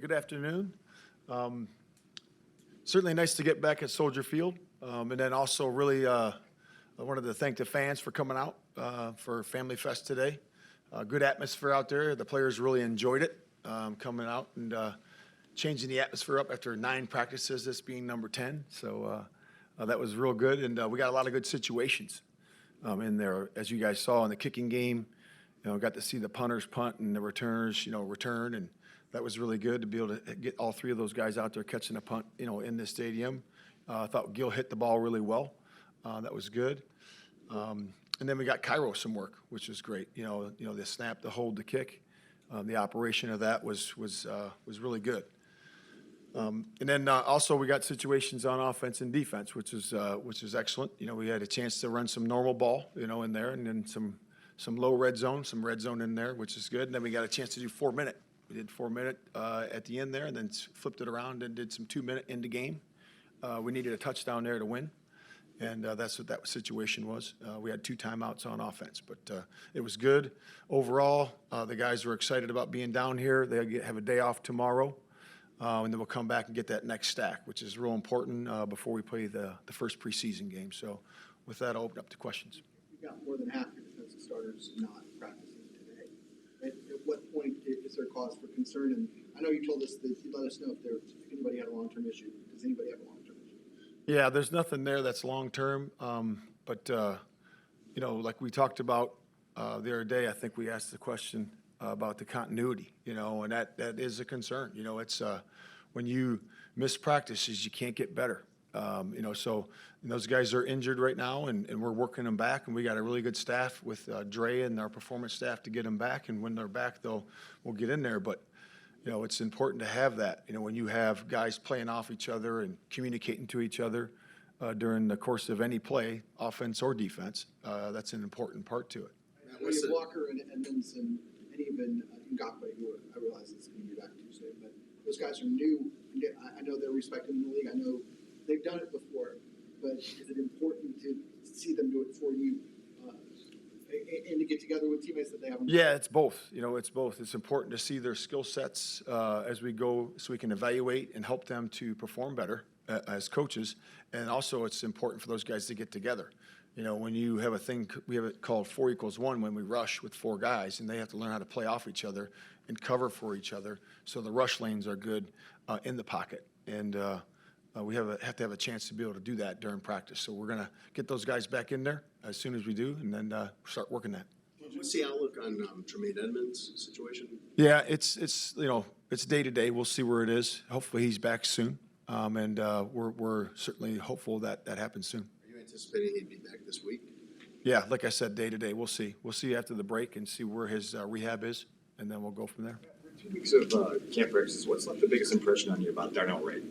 Good afternoon. Certainly nice to get back at Soldier Field. And then also really I wanted to thank the fans for coming out for Family Fest today. Good atmosphere out there. The players really enjoyed it, coming out and changing the atmosphere up after 9 practices, this being number 10. So that was real good. And we got a lot of good situations in there. As you guys saw in the kicking game, got to see the punters punt and the returners, return. And that was really good to be able to get all 3 of those guys out there catching a punt, in the stadium. I thought Gil hit the ball really well. That was good. And then we got Cairo some work, which was great. The snap, the hold, the kick, the operation of that was really good. And then also we got situations on offense and defense, which is excellent. We had a chance to run some normal ball, in there, and then some low red zone, some red zone in there, which is good. And then we got a chance to do 4-minute. We did 4-minute at the end there, and then flipped it around and did some 2-minute into game. We needed a touchdown there to win, and that's what that situation was. We had 2 timeouts on offense, but it was good. Overall, the guys were excited about being down here. They have a day off tomorrow, and then we'll come back and get that next stack, which is real important before we play the first preseason game. So with that, I'll open up to questions. You've got more than half your defensive starters not practicing today. At what point is there cause for concern? And I know you told us that you'd let us know if anybody had a long-term issue. Does anybody have a long-term issue? Yeah, there's nothing there that's long-term. But like we talked about the other day, I think we asked the question about the continuity, and that is a concern. It's when you miss practices, you can't get better. So those guys are injured right now, and we're working them back, and we got a really good staff with Dre and our performance staff to get them back, and when they're back, we'll get in there. But, it's important to have that, when you have guys playing off each other and communicating to each other during the course of any play, offense or defense, that's an important part to it. William Walker and Edmonds and even Ngakwe, who I realize is going to be back Tuesday, but those guys are new. I know they're respected in the league. I know they've done it before, but is it important to see them do it for you and to get together with teammates that they haven't? Yeah, it's both. It's both. It's important to see their skill sets as we go so we can evaluate and help them to perform better as coaches. And also it's important for those guys to get together. When you have a thing, we have it called 4=1 when we rush with 4 guys, and they have to learn how to play off each other and cover for each other. So the rush lanes are good in the pocket. And we have to have a chance to be able to do that during practice. So we're going to get those guys back in there as soon as we do, and then start working that. What's the outlook on Tremaine Edmonds' situation? Yeah, it's day to day. We'll see where it is. Hopefully he's back soon, and we're certainly hopeful that happens soon. Are you anticipating he'd be back this week? Yeah, like I said, day to day. We'll see. We'll see after the break and see where his rehab is, and then we'll go from there. 2 weeks of camp practices. What's left the biggest impression on you about Darnell Wright?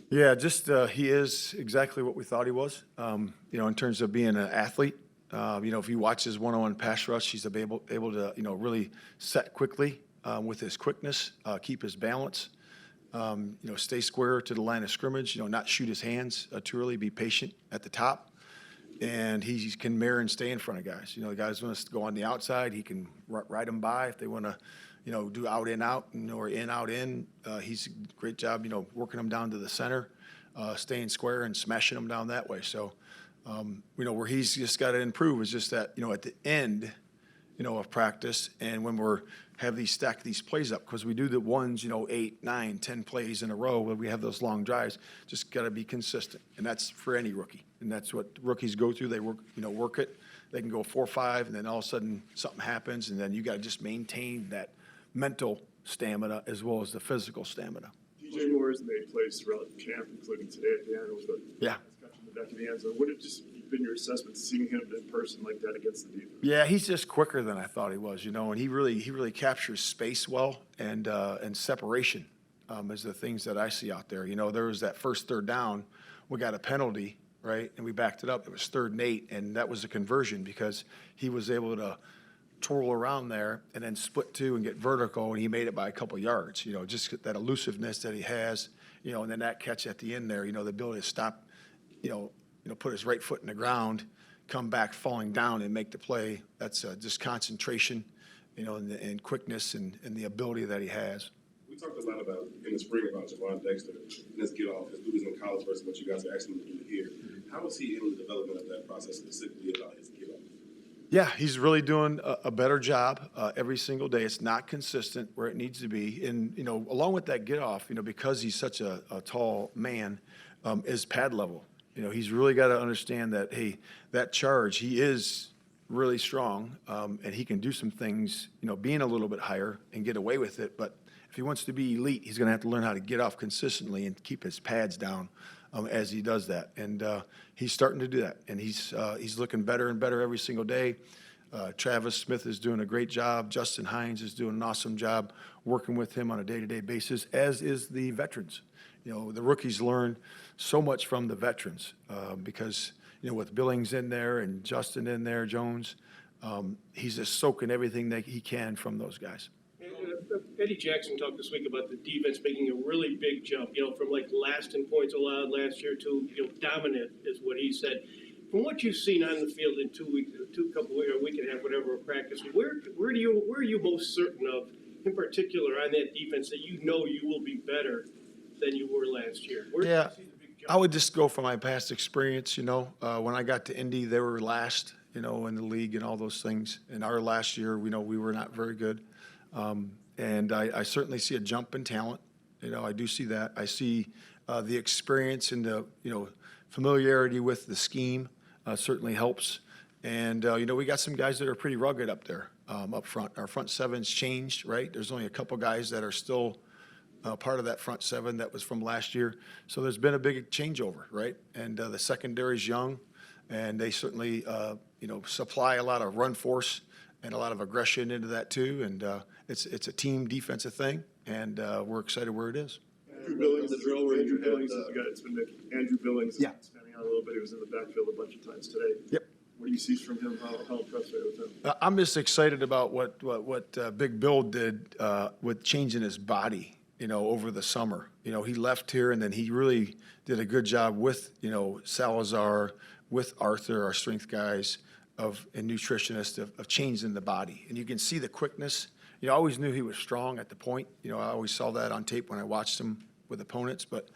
Yeah, just he is exactly what we thought he was. In terms of being an athlete. If you watch his one-on-one pass rush, he's able to really set quickly with his quickness, keep his balance. Stay square to the line of scrimmage. Not shoot his hands too early. Be patient at the top, and he can mirror and stay in front of guys. The guys want us to go on the outside. He can ride them by if they want to. Do out in out, or in out in. He's a great job, working them down to the center, staying square and smashing them down that way. So, where he's just got to improve is just that, at the end, of practice, and when stack these plays up, because we do the ones, 8, 9, 10 plays in a row where we have those long drives, just got to be consistent, and that's for any rookie, and that's what rookies go through. They work it. They can go 4 or 5, and then all of a sudden something happens, and then you got to just maintain that mental stamina as well as the physical stamina. DJ Moore's made plays throughout camp, including today at the end with the catch in the back of the end zone. What have just been your assessment seeing him in person like that against the defense? Yeah, he's just quicker than I thought he was, and he really captures space well and separation is the things that I see out there. There was that first 3rd down, we got a penalty, right, and we backed it up. It was 3rd and 8, and that was a conversion because he was able to twirl around there and then split 2 and get vertical, and he made it by a couple yards. Just that elusiveness that he has, and then that catch at the end there, the ability to stop, put his right foot in the ground, come back falling down and make the play. That's just concentration, and quickness and the ability that he has. We We talked a lot about, in the spring, about Javon Dexter and his get off, his duties in college versus what you guys are asking him to do here. How is he in the development of that process, specifically about his get off? Yeah, he's really doing a better job every single day. It's not consistent where it needs to be. And, along with that get off, because he's such a tall man, is pad level. He's really got to understand that, hey, that charge, he is really strong, and he can do some things, being a little bit higher and get away with it. But if he wants to be elite, he's going to have to learn how to get off consistently and keep his pads down as he does that. And he's starting to do that. And he's looking better and better every single day. Travis Smith is doing a great job. Justin Hines is doing an awesome job working with him on a day-to-day basis, as is the veterans. The rookies learn so much from the veterans because, with Billings in there and Justin in there, Jones, he's just soaking everything that he can from those guys. Eddie Jackson talked this week about the defense making a really big jump, from like last in points allowed last year to, dominant is what he said. From what you've seen on the field in 2 weeks, a week and a half, whatever, of practice, where are you most certain of, in particular, on that defense that you will be better than you were last year? Where Yeah, did you see the big jump? I would just go from my past experience. When I got to Indy, they were last, in the league and all those things. And our last year, we were not very good. And I certainly see a jump in talent. I do see that. I see the experience and the, familiarity with the scheme certainly helps. And, we got some guys that are pretty rugged up there up front. Our front seven's changed, right? There's only a couple guys that are still part of that front seven that was from last year. So there's been a big changeover, right? And the secondary's young, and they certainly, supply a lot of run force and a lot of aggression into that too. And it's a team defensive thing, and we're excited where it is. Andrew Billings, the drill where Andrew Billings is the guy that's been making. Andrew Billings is standing out a little bit. He was in the backfield a bunch of times today. Yep. What do you see from him? How impressed are you with him? I'm just excited about what Big Bill did with changing his body, over the summer. He left here, and then he really did a good job with, Salazar, with Arthur, our strength guys, and nutritionists of changing the body. And you can see the quickness. I always knew he was strong at the point. I always saw that on tape when I watched him with opponents. But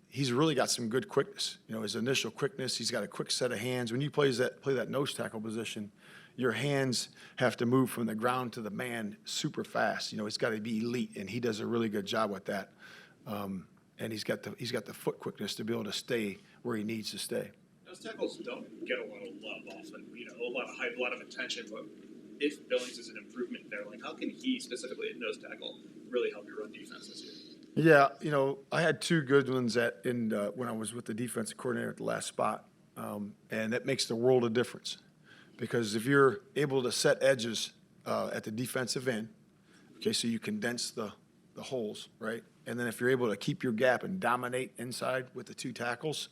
he's really got some good quickness. His initial quickness, he's got a quick set of hands. When you play that nose tackle position, your hands have to move from the ground to the man super fast. It's got to be elite, and he does a really good job with that. And he's got the foot quickness to be able to stay where he needs to stay. Those tackles don't get a lot of love often, a lot of hype, a lot of attention, but if Billings is an improvement there, how can he specifically at nose tackle really help your run defense this year? Yeah, I had two good ones when I was with the defensive coordinator at the last spot, and that makes the world of difference. Because if you're able to set edges at the defensive end, okay, so you condense the holes, right? And then if you're able to keep your gap and dominate inside with the two tackles,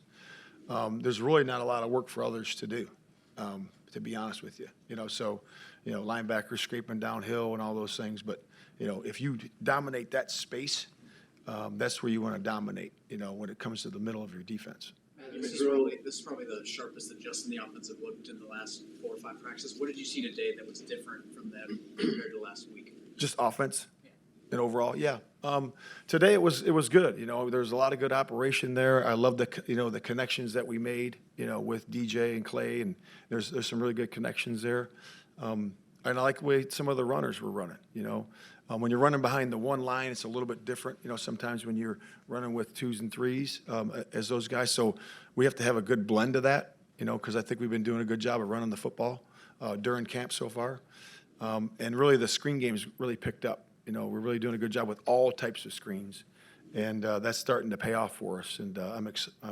there's really not a lot of work for others to do, to be honest with you. Linebackers scraping downhill and all those things. But, if you dominate that space, that's where you want to dominate, when it comes to the middle of your defense. This is probably the sharpest that Justin the offensive looked in the last 4 or 5 practices. What did you see today that was different from them compared to last week? Just offense and overall, yeah. Today it was good. There's a lot of good operation there. I love the connections that we made, with DJ and Clay, and there's some really good connections there. And I like the way some of the runners were running. When you're running behind the one line, it's a little bit different. Sometimes when you're running with 2s and 3s as those guys. So we have to have a good blend of that, because I think we've been doing a good job of running the football during camp so far. And really the screen game's really picked up. We're really doing a good job with all types of screens, and that's starting to pay off for us. And I'm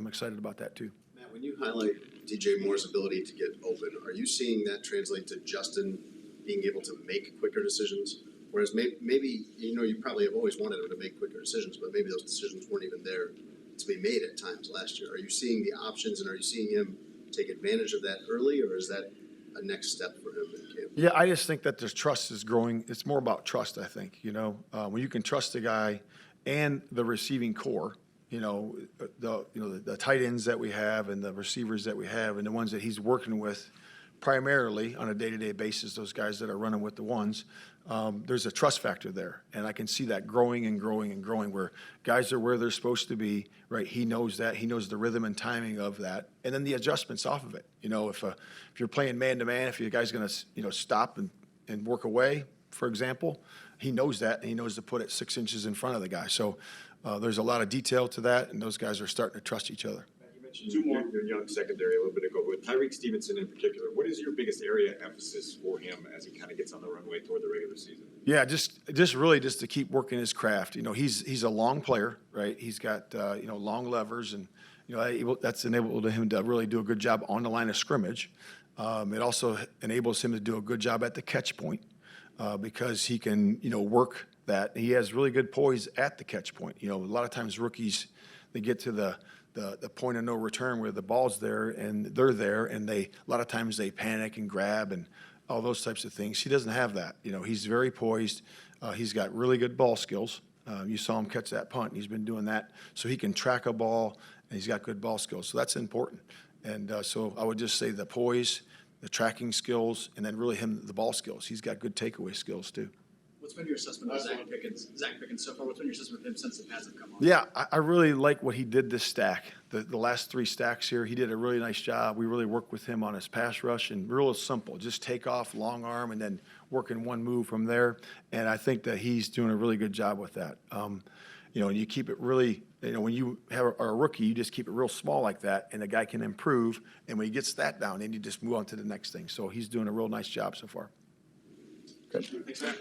excited about that too. Matt, when you highlight DJ Moore's ability to get open, are you seeing that translate to Justin being able to make quicker decisions? Whereas maybe you probably have always wanted him to make quicker decisions, but maybe those decisions weren't even there to be made at times last year. Are you seeing the options, and are you seeing him take advantage of that early, or is that a next step for him in camp? Yeah, I just think that the trust is growing. It's more about trust, I think. When you can trust the guy and the receiving core, the tight ends that we have and the receivers that we have and the ones that he's working with primarily on a day-to-day basis, those guys that are running with the ones, there's a trust factor there. And I can see that growing and growing and growing where guys are where they're supposed to be, right? He knows that. He knows the rhythm and timing of that. And then the adjustments off of it. If you're playing man-to-man, if your guy's going to, stop and work away, for example, he knows that, and he knows to put it 6 inches in front of the guy. So there's a lot of detail to that, and those guys are starting to trust each other. You mentioned your young secondary a little bit ago, but Tyreek Stevenson in particular, what is your biggest area of emphasis for him as he kind of gets on the runway toward the regular season? Yeah, just really to keep working his craft. He's a long player, right? He's got long levers, and that's enabled him to really do a good job on the line of scrimmage. It also enables him to do a good job at the catch point because he can work that. He has really good poise at the catch point. A lot of times rookies, they get to the point of no return where the ball's there and they're there, and a lot of times they panic and grab and all those types of things. He doesn't have that. He's very poised. He's got really good ball skills. You saw him catch that punt, and he's been doing that. So he can track a ball, and he's got good ball skills. So that's important. And so I would just say the poise, the tracking skills, and then really the ball skills. He's got good takeaway skills too. What's been your assessment of Zach Pickens so far? What's been your assessment of him since the pads have come on? Yeah, I really like what he did this stack. The last 3 stacks here, he did a really nice job. We really worked with him on his pass rush, and real simple. Just take off, long arm, and then work in one move from there. And I think that he's doing a really good job with that. And you keep it really, when you are a rookie, you just keep it real small like that, and the guy can improve. And when he gets that down, then you just move on to the next thing. So he's doing a real nice job so far. Thanks, Matt.